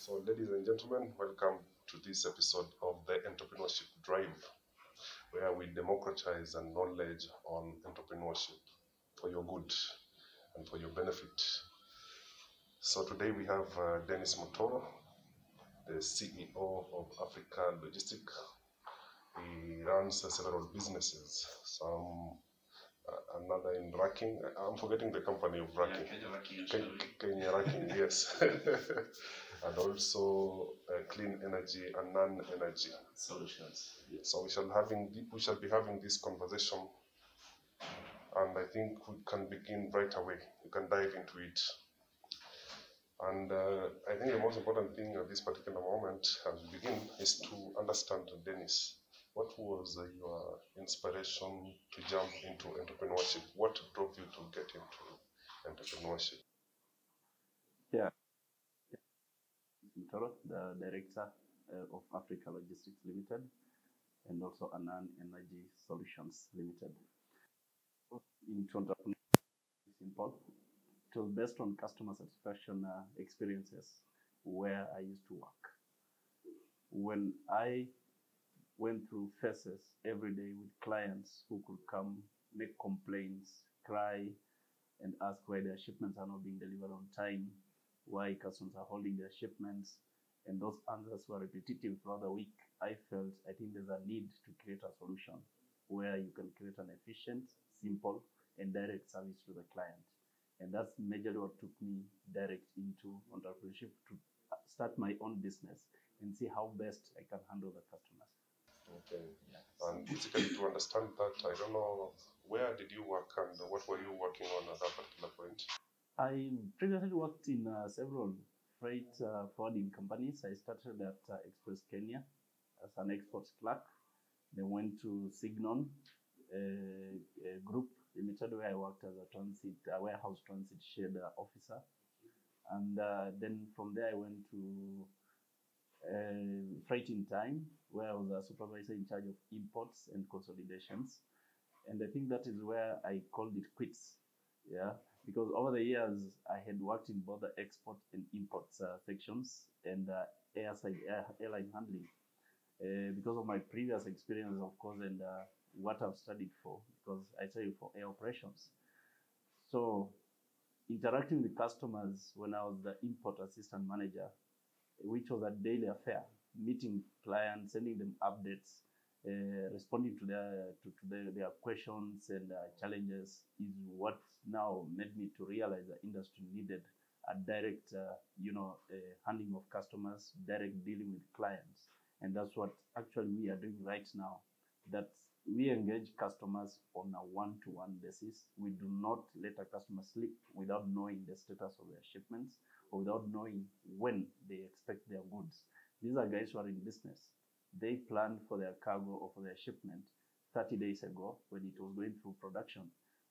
So, ladies and gentlemen, welcome to this episode of the Entrepreneurship Drive, where we democratize the knowledge on entrepreneurship for your good and for your benefit. So, today we have Dennis Mutoro, the CEO of Africar Logistics. He runs several businesses, some another in racking. I'm forgetting the company of racking. Kenya Racking, yes. And also clean energy and non-energy solutions. So we shall be having this conversation, and I think we can begin right away. We can dive into it. And I think the most important thing at this particular moment, as we begin, is to understand, Dennis, what was your inspiration to jump into entrepreneurship? What drove you to get into entrepreneurship? Yeah, Mutoro, the director of Africa Logistics Limited, and also Anan Energy Solutions Limited. Into entrepreneurship, simple. It was based on customer satisfaction experiences where I used to work. When I went through phases every day with clients who could come, make complaints, cry, and ask why their shipments are not being delivered on time, why customers are holding their shipments, and those answers were repetitive throughout the week. I think there's a need to create a solution where you can create an efficient, simple, and direct service to the client. And that's majorly what took me direct into entrepreneurship, to start my own business and see how best I can handle the customers. Okay. Yes. And basically, to understand that, I don't know, where did you work and what were you working on at that particular point? I previously worked in several freight forwarding companies. I started at Express Kenya as an exports clerk. Then went to Signon Group Limited, where I worked as a warehouse transit shed officer. And then from there I went to Freight in Time, where I was a supervisor in charge of imports and consolidations. And I think that is where I called it quits. Yeah, because over the years I had worked in both the export and imports sections and airline handling. Because of my previous experience, of course, and what I've studied for, because I studied for air operations. So interacting with customers when I was the import assistant manager, which was a daily affair, meeting clients, sending them updates, responding to their questions and challenges, is what now made me to realize the industry needed a direct, handling of customers, direct dealing with clients. And that's what actually we are doing right now. That we engage customers on a one-to-one basis. We do not let a customer sleep without knowing the status of their shipments or without knowing when they expect their goods. These are guys who are in business. They planned for their cargo or for their shipment 30 days ago when it was going through production.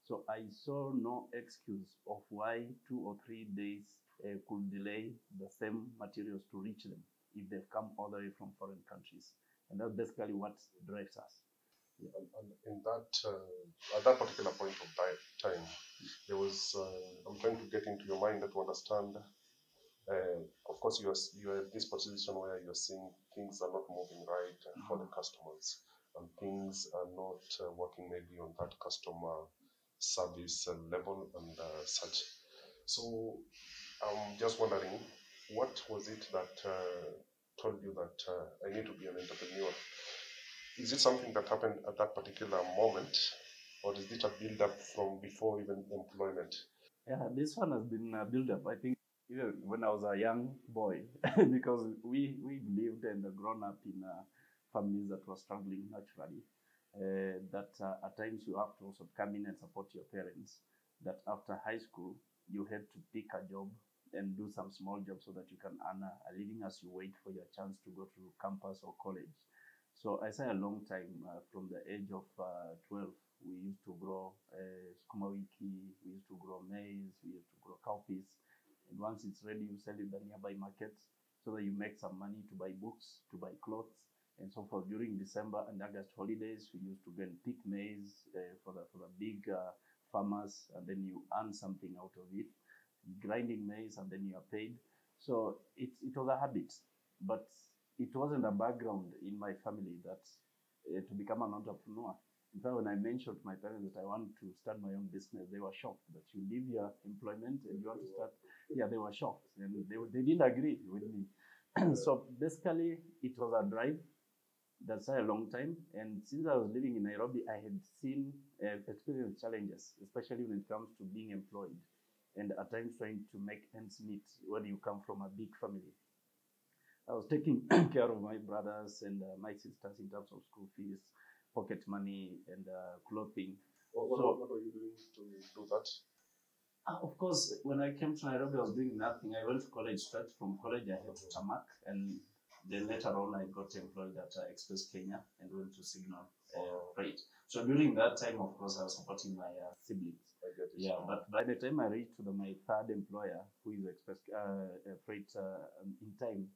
So I saw no excuse of why 2 or 3 days could delay the same materials to reach them if they've come all the way from foreign countries. And that's basically what drives us. Yeah. And in that, at that particular point of time, there was, I'm trying to get into your mind to understand. Of course, you're in this position where you're seeing things are not moving right for the customers, and things are not working maybe on that customer service level and such. So I'm just wondering, what was it that told you that I need to be an entrepreneur? Is it something that happened at that particular moment, or is it a build-up from before even employment? Yeah, this one has been a build-up, I think, even when I was a young boy, because we lived and grown up in families that were struggling naturally. At times you have to also come in and support your parents. That after high school, you had to pick a job and do some small jobs so that you can earn a living as you wait for your chance to go to campus or college. So I say a long time, from the age of 12, we used to grow skuma wiki, we used to grow maize, we used to grow cowpeas. And once it's ready, you sell it in the nearby markets so that you make some money to buy books, to buy clothes, and so forth. During December and August holidays, we used to go and pick maize for the big farmers, and then you earn something out of it, grinding maize, and then you are paid. So it was a habit, but it wasn't a background in my family that to become an entrepreneur. In fact, when I mentioned to my parents that I want to start my own business, they were shocked that you leave your employment and you want to start. Yeah, they were shocked, and they didn't agree with me. So basically, it was a drive. That's a long time. And since I was living in Nairobi, I had seen experienced challenges, especially when it comes to being employed and at times trying to make ends meet when you come from a big family. I was taking care of my brothers and my sisters in terms of school fees, pocket money, and clothing. What were you doing to do that? Of course, when I came to Nairobi, I was doing nothing. I went to college. Straight from college, I had Tamak, and then later on, I got employed at Express Kenya and went to Signal Freight. So during that time, of course, I was supporting my siblings. Yeah, but by the time I reached to my third employer, who is Express Freight in time,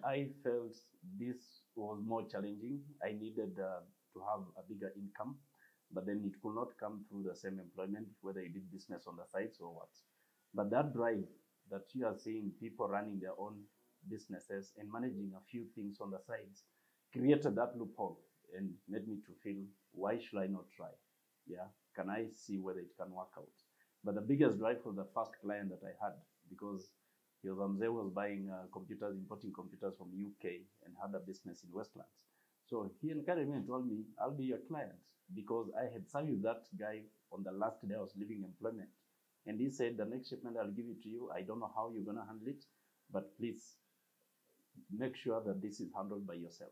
I felt this was more challenging. I needed to have a bigger income, but then it could not come through the same employment, whether you did business on the sides or what. But that drive that you are seeing people running their own businesses and managing a few things on the sides created that loophole and made me to feel, why should I not try? Yeah, can I see whether it can work out? But the biggest drive was the first client that I had, because he was buying computers, importing computers from UK, and had a business in Westlands. So he encouraged me and told me, I'll be your client, because I had serviced that guy on the last day I was leaving employment. And he said, the next shipment, I'll give it to you. I don't know how you're going to handle it, but please make sure that this is handled by yourself.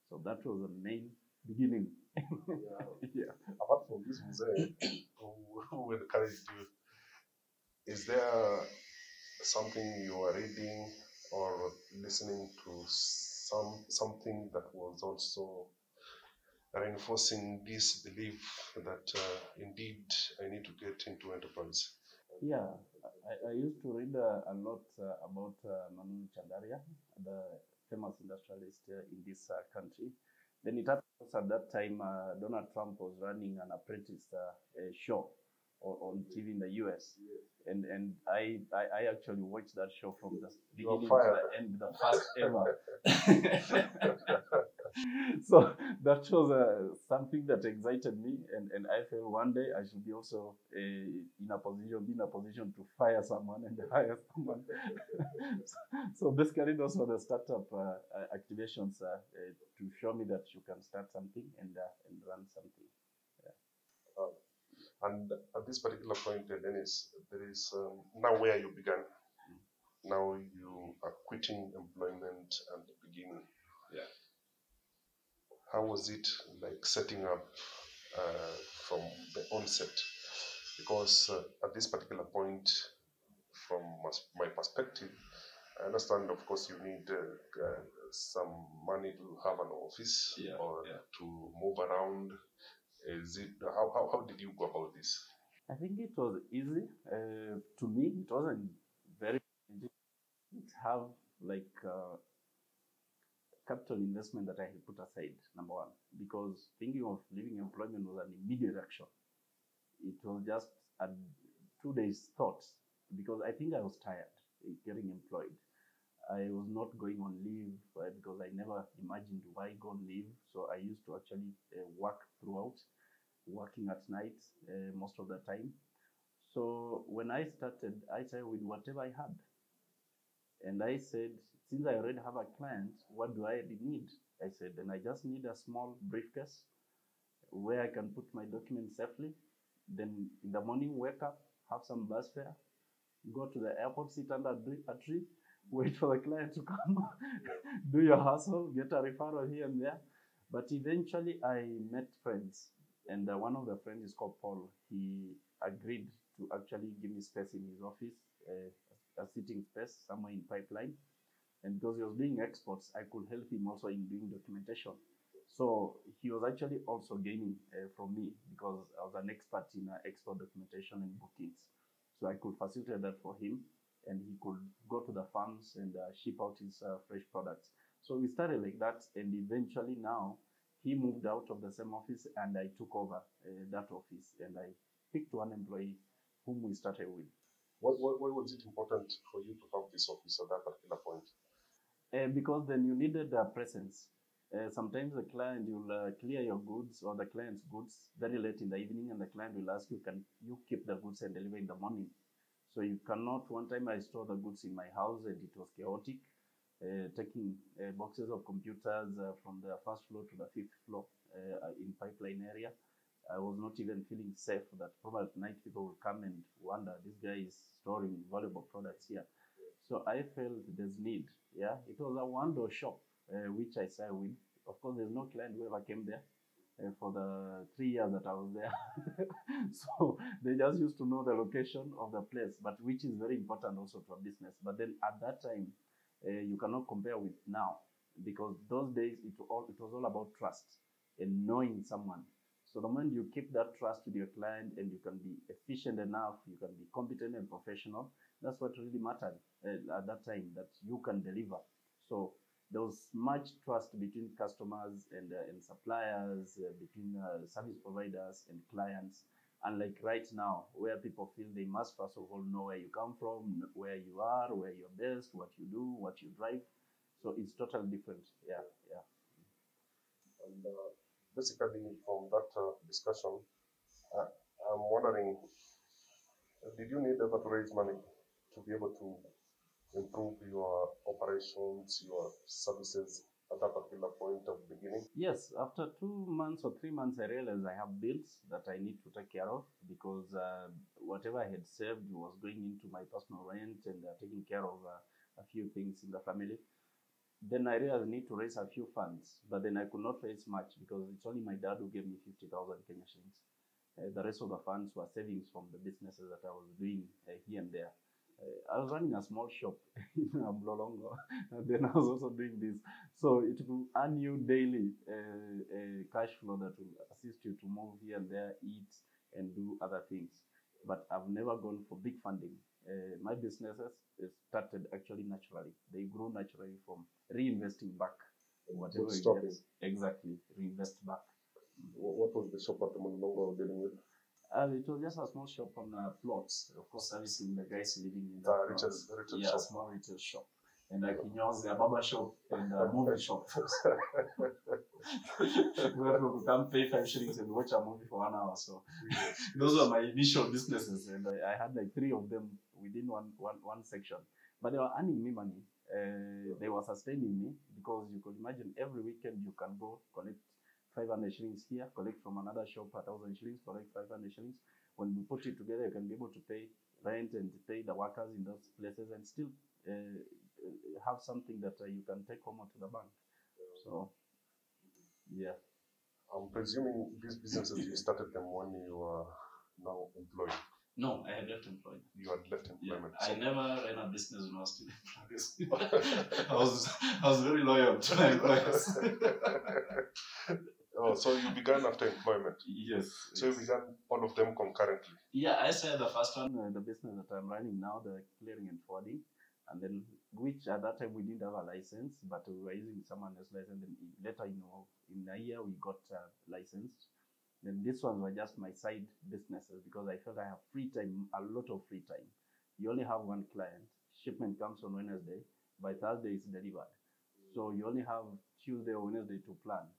So that was the main beginning. Yeah. Apart from this, who encouraged you, is there something you are reading or listening to, something that was also reinforcing this belief that indeed I need to get into enterprise? Yeah, I used to read a lot about Manu Chandaria, the famous industrialist in this country. Then it happened at that time, Donald Trump was running an apprentice show on TV in the US. And I actually watched that show from the beginning to the end, the first ever. So that was something that excited me, and I felt one day I should be also be in a position to fire someone and hire someone. So basically, those were the startup activations to show me that you can start something and run something. Yeah. And at this particular point, Dennis, there is now where you began. Now you are quitting employment and beginning. Yeah. How was it like setting up from the onset? Because at this particular point, from my perspective, I understand, of course, you need some money to have an office or to move around. Is it how did you go about this? I think it was easy. To me, it wasn't very easy. It have like capital investment that I had put aside, number one, because thinking of leaving employment was an immediate action. It was just a 2 days thought, because I think I was tired getting employed. I was not going on leave because I never imagined why go on leave. So I used to actually work throughout, working at night most of the time. So when I started with whatever I had. And I said, since I already have a client, what do I need? I said, then I just need a small briefcase where I can put my documents safely. Then in the morning, wake up, have some bus fare, go to the airport, sit under a tree, wait for the client to come, do your hustle, get a referral here and there. But eventually I met friends, and one of the friends is called Paul. He agreed to actually give me space in his office, a sitting space somewhere in Pipeline. And because he was doing exports, I could help him also in doing documentation. So he was actually also gaining from me, because I was an expert in export documentation and bookings. So I could facilitate that for him, and he could go to the farms and ship out his fresh products. So we started like that, and eventually now he moved out of the same office, and I took over that office, and I picked one employee whom we started with, Why was it important for you to have this office at that particular point? Because then you needed a presence. Sometimes the client, you'll clear your goods or the client's goods very late in the evening, and the client will ask you, can you keep the goods and deliver in the morning? So you cannot. One time I stored the goods in my house and it was chaotic, taking boxes of computers from the first floor to the fifth floor in pipeline area. I was not even feeling safe that probably at night people will come and wonder, this guy is storing valuable products here. So I felt there's need. Yeah, it was a one-door shop which I started with. Of course, there's no client who ever came there for the 3 years that I was there. So they just used to know the location of the place, but which is very important also to a business. But then at that time, you cannot compare with now, because those days it was all about trust and knowing someone. So the moment you keep that trust with your client and you can be efficient enough, you can be competent and professional, that's what really mattered at that time, that you can deliver. So there was much trust between customers and suppliers, between service providers and clients. Unlike right now, where people feel they must first of all know where you come from, where you are, where you're based, what you do, what you drive. So it's totally different. Yeah, yeah. And basically, from that discussion, uh, I'm wondering, did you need ever to raise money to be able to improve your operations, your services at that particular point of beginning? Yes, after 2 months or 3 months, I realized I have bills that I need to take care of, because whatever I had saved was going into my personal rent and taking care of a few things in the family. Then I realized I need to raise a few funds, but then I could not raise much because it's only my dad who gave me 50,000 Kenya shillings. The rest of the funds were savings from the businesses that I was doing here and there. I was running a small shop in Mlolongo, and then I was also doing this. So it will earn you daily cash flow that will assist you to move here and there, eat, and do other things. But I've never gone for big funding. My businesses started actually naturally. They grew naturally from reinvesting back. Whatever you get, exactly, reinvest back. What was the shop at the Mulongo dealing with? It was just a small shop on plots, of course, servicing the guys living in the retail shop. Small retail shop. And like Kinyo's, a barber shop and a movie shop. Where people come pay 5 shillings and watch a movie for 1 hour. So those were my initial businesses, and I had like 3 of them within one section. But they were earning me money. They were sustaining me, because you could imagine every weekend you can go collect 500 shillings here, collect from another shop 1,000 shillings, collect 500 shillings. When we put it together, you can be able to pay rent and pay the workers in those places and still have something that you can take home to the bank. So, yeah. I'm presuming these businesses, you started them when you were now employed. No, I had left employment. You had left employment. Yeah, I never ran a business when I was still employed. I was very loyal to my employers. Oh, so you began after employment? Yes. So you began all of them concurrently? Yeah, I started the first one, the business that I'm running now, the clearing and forwarding, and then, which at that time we didn't have a license, but we were using someone else's license. And later, in a year we got licensed. Then these ones were just my side businesses, because I felt I have free time, a lot of free time. You only have one client. Shipment comes on Wednesday. By Thursday, it's delivered. So you only have Tuesday or Wednesday to plan.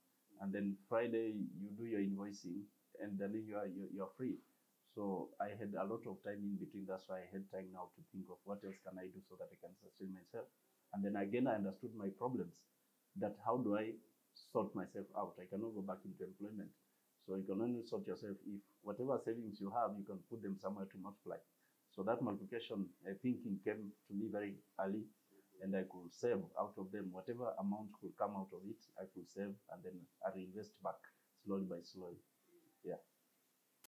And then Friday, you do your invoicing, and then you're free. So I had a lot of time in between. That's why I had time now to think of what else can I do so that I can sustain myself. And then again, I understood my problems. That how do I sort myself out? I cannot go back into employment. So you can only sort yourself if whatever savings you have, you can put them somewhere to multiply. So that multiplication thinking came to me very early, and I could save out of them. Whatever amount could come out of it, I could save, and then I reinvest back slowly by slowly. Yeah.